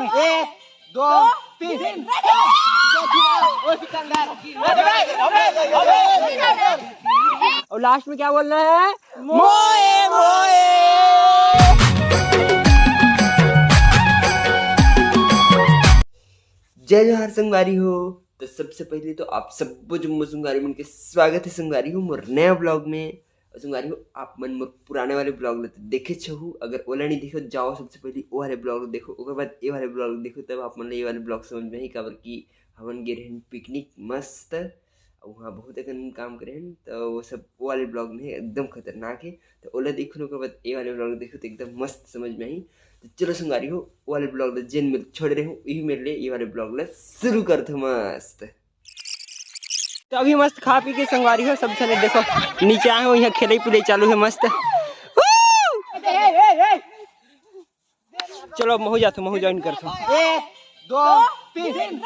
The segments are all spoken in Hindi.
1 2 3 और लास्ट में क्या बोल रहे हैं? मोए मोए। जय जोहार संगवारी हो। तो सबसे पहले तो आप सबको जम्मू संगवारी मन के स्वागत है संगवारी हो मोर नया ब्लॉग में। और संगवारी हो आप मन मोर पुराने वाले ब्लॉग ले तो देखे छहु, अगर ओला नहीं देखो जाओ सबसे पहले वो वाले ब्लॉग देखो, ओकर बाद ये वाले ब्लॉग देखो, तब आप मन ये वाले ब्लॉग समझ में ही काबर की हमन गे रहन पिकनिक मस्त वहाँ बहुत अकन काम करे हैं, तो वो सब वो वाले ब्लॉग में एकदम खतरनाक है। तो ओला देखो ओकर बाद ये वाले ब्लॉग देखो तो एकदम मस्त समझ में आई। तो चलो संगवारी हो वो वाले ब्लॉग जेन में छोड़ रहे हूँ यही मेरे लिए ये वाले ब्लॉग ला शुरू करते मस्त। तो अभी मस्त खा पी के संगवारी हो सब चले देखो नीचे आए हो, यहाँ खेले पुले चालू है मस्त। चलो महू जाते महू ज्वाइन करते 1 2 3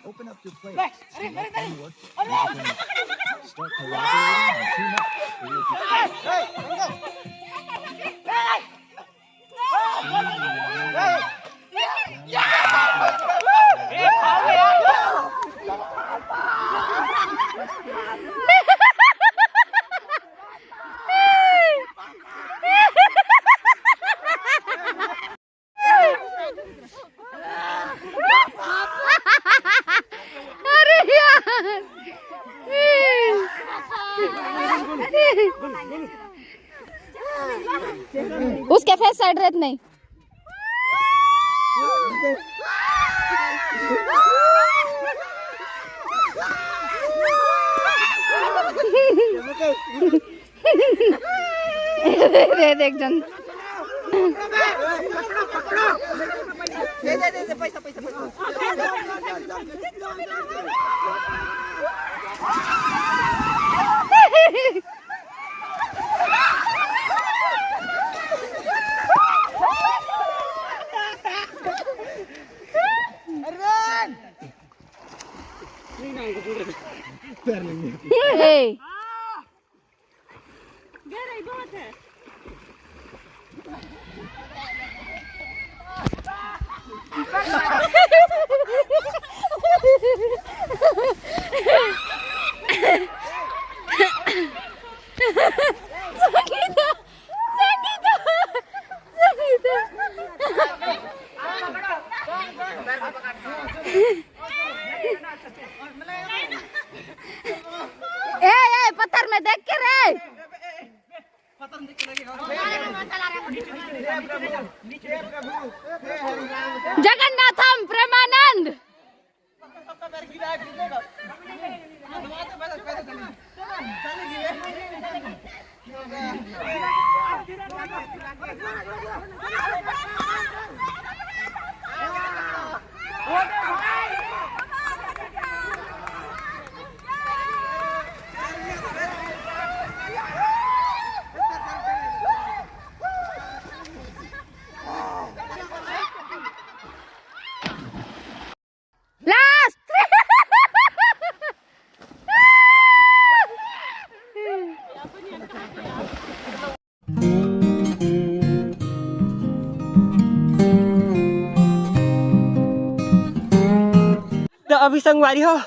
Open up your plate. Select onward. Start collaborating and team up. उसके फेस साइड रहत नहीं। देख जन दे पैसा पत्थर में देख के रे जगन्नाथम प्रेमानंद लास्ट अभी संगवारी हो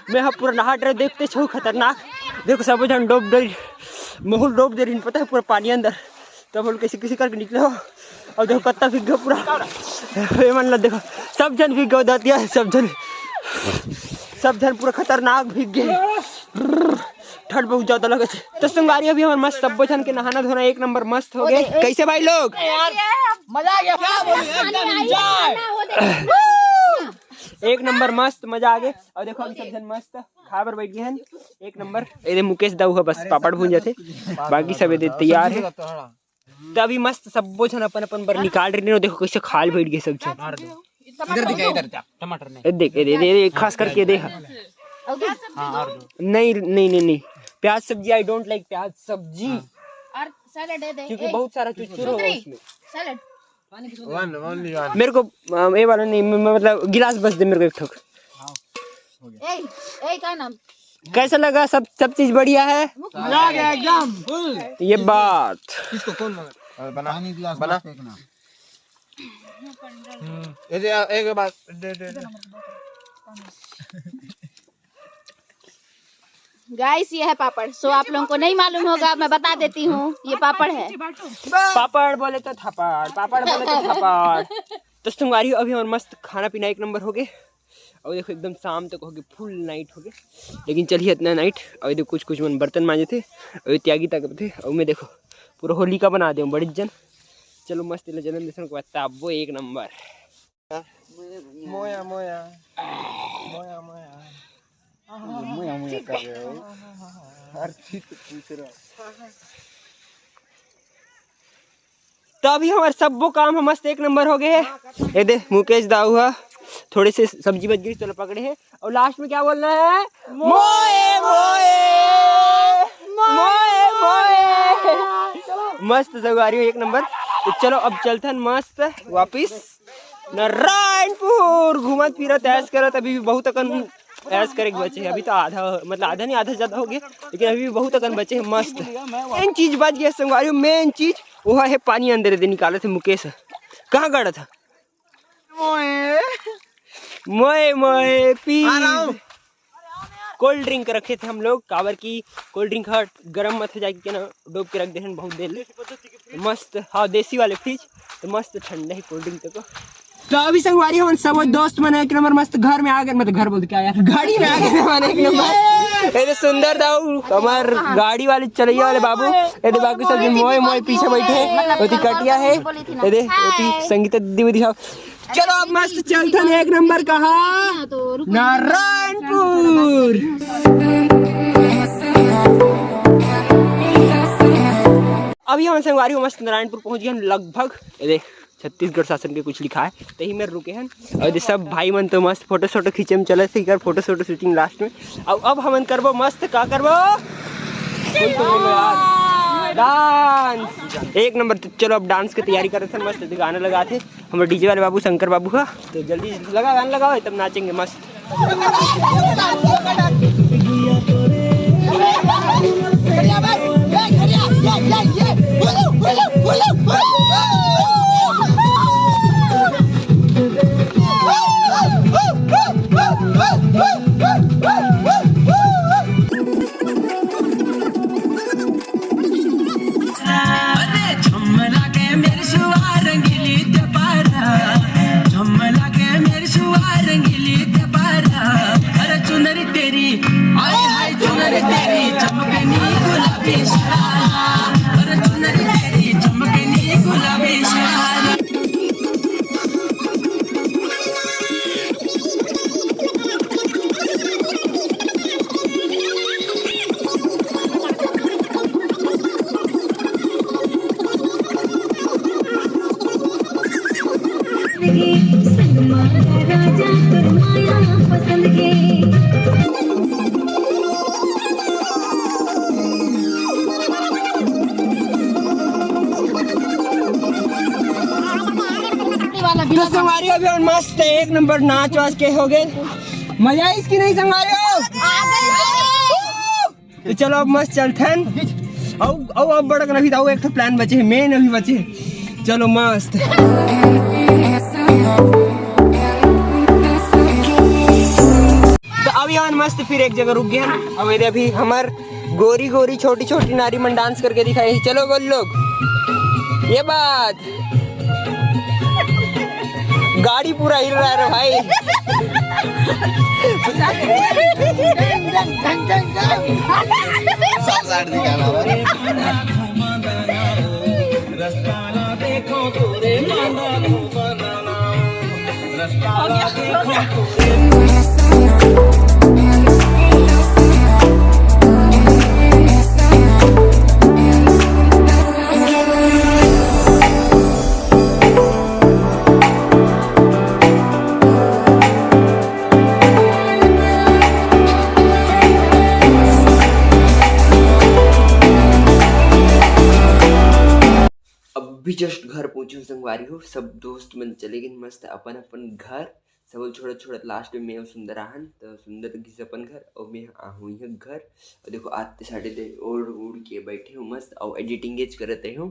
मैं हाँ पूरा नहा रहे देखते छो खतरनाक देखो सब जन डूब डर महल डूब दे रही पता है पूरा पानी अंदर तब हम किसी किसी करके निकले हो और देखो कत्ता भीग गया पूरा मन लो देखो सब जन भीग गए दातिया सब जन पूरा खतरनाक भीग गए ठंड बहुत ज्यादा लगे तो संगवारी अभी हमारे मस्त सब जन के नहाना धोना एक नंबर मस्त हो गए कैसे भाई लोग मजा आ गया क्या बोलूं एकदम एंजॉय एक नंबर मस्त मजा आ गया और देखो हम सब जन मस्त खा पर बैठ गए हैं एक नंबर ये मुकेश दाऊ है बस पापड़ भून जाते बाकी सब ये तैयार है तो अभी मस्त सब जन अपन अपन पर निकाल रहे देखो कैसे खाल बैठ गए सब जन इधर दिखा इधर टमाटर नहीं देख खास करके देख नहीं प्याज सब्जी आई डोंट लाइक प्याज सब्जी और सैलेड दे दे क्योंकि बहुत सारा चुचुर होगा उसमें सैलेड मेरे को ये वाला नहीं मतलब गिलास बस दे मेरे को एक ठोक ए क्या नाम कैसा लगा सब चीज बढ़िया है मजा आ गया एकदम फुल ये बात इसको कौन मांगा बना गिलास बना एक बात दे गाइस ये है पापड़ सो आप लोगों को नहीं मालूम होगा मैं बता देती हूँ ये पापड़ है पापड़ बोले तो थप्पड़ पापड़ बोले तो थप्पड़ तो तुम्हारी अभी हमारे मस्त खाना पीना एक नंबर हो गए और देखो एकदम शाम तक हो गए फुल नाइट हो गए लेकिन चलिए इतना नाइट और देखो कुछ मन बर्तन मांजे थे और त्यागी तक थे और मैं देखो पूरा होली का बना दे बड़ी जन चलो मस्त जन्मदिन को बता वो एक नंबर मोया मोया मोया मोया मोया मोया कर रहे हो हर चीज पूछ रहा तो अभी हमारे सब वो काम हम मस्त एक नंबर हो गए हैं ये दे मुकेश दाऊ है थोड़े से सब्जी बच गई चलो पकड़े हैं और लास्ट में क्या बोलना है मोए मोए मोए मोए मस्त सवारी एक नंबर तो चलो अब चलते हैं मस्त वापिस नारायणपुर घूमत फिरत ऐस करत अभी भी बहुत अकन ऐस करे बचे अभी तो आधा मतलब आधा नहीं आधा ज्यादा हो गया लेकिन अभी भी बहुत अकन बचे हैं मस्त मेन चीज बच गया संगवारी मेन चीज वो है पानी अंदर दे निकाले थे मुकेश कहाँ गड़ा था मोए मोए पी कोल्ड ड्रिंक रखे थे हम लोग कावर की कोल्ड ड्रिंक हट गर्म मत हो जाएगी ना डूब के रख दे बहुत देर मस्त हाँ देसी वाले फ्रिज तो मस्त ठंडा है कोल्ड ड्रिंक तो अभी संगवारी हम सब दोस्त मन एक नंबर मस्त घर में आ गए मतलब घर बोलते क्या यार गाड़ी में आ गए हमारे एक नंबर ये सुंदर दाऊ हमार गाड़ी वाले चलैया वाले बाबू ये बाकी सब मोए मोए पीछे बैठे होती कटिया है ये होती संगीता दीदी दिखाओ चलो अब मस्त चलते हैं एक नंबर कहा नारायणपुर अभी हम संगवारी मस्त नारायणपुर पहुंच गए लगभग देख छत्तीसगढ़ शासन के कुछ लिखा है तो ही में रुके हैं और सब भाई मन तो मस्त फोटो शोटो खींचे में चले थे फोटो शोटो शूटिंग लास्ट में अब हम करबो मस्त का करबो डांस एक नंबर तो चलो अब डांस की तैयारी कर रहे थे मस्त गाना लगा थे हमारे डीजे वाले बाबू शंकर बाबू का तो जल्दी लगा गाना लगाओ तब नाचेंगे मस्त तो संगवारी अभी और मस्त एक नंबर नाच वाच के हो गए मजा इसकी नहीं संगवारी तो चलो अब मस्त चलते हैं अब बड़ा अभी तो एक प्लान बचे है मेन अभी बचे चलो मस्त अभी हम मस्त फिर एक जगह रुक गए हम। अब ये अभी हमार गोरी गोरी छोटी छोटी नारी मन डांस करके दिखाई। चलो बोल लोग ये बात। गाड़ी पूरा हिल रहा है भाई। सब साइड दिखाना अभी जस्ट घर पहुंचे हूँ संगवारी हो। सब दोस्त मन चले गए मस्त अपन अपन घर। सब छोड़त छोड़त लास्ट में मैं सुंदर आहन तो सुंदर घिस अपन घर और मैं आहूँ यहाँ घर। और देखो आते साढ़े दे ओढ़ उड़ के बैठे हूँ मस्त और एडिटिंग एज करते हूँ।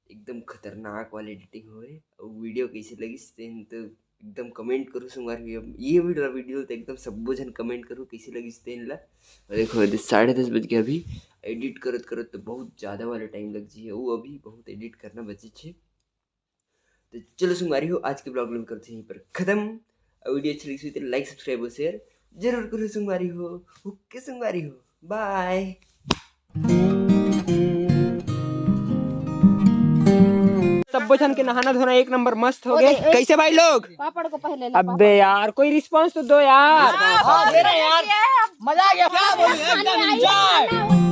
एकदम खतरनाक वाली एडिटिंग हो रही। और वीडियो कैसे लगी तो एकदम कमेंट करो संगवारी। ये वीडियो तो एकदम सब जन कमेंट करो कैसे लगी ला। और देखो 10:30 बज गए अभी। एडिट करत करत तो बहुत ज़्यादा वाला टाइम लग जी है वो। अभी बहुत एडिट करना बचे छे। तो चलो संगवारी हो आज के ब्लॉग में करते हैं यहीं पर खत्म। वीडियो अच्छी लगी तो लाइक सब्सक्राइब और शेयर जरूर करो संगवारी हो। ओके संगवारी हो बाय। सब जन के नहाना धोना एक नंबर मस्त हो गए। कैसे भाई लोग? पापड़ को पहले ला। अबे यार कोई रिस्पांस तो दो यार। दे रहे यार, मजा आ गया। क्या बोलूं एकदम एंजॉय।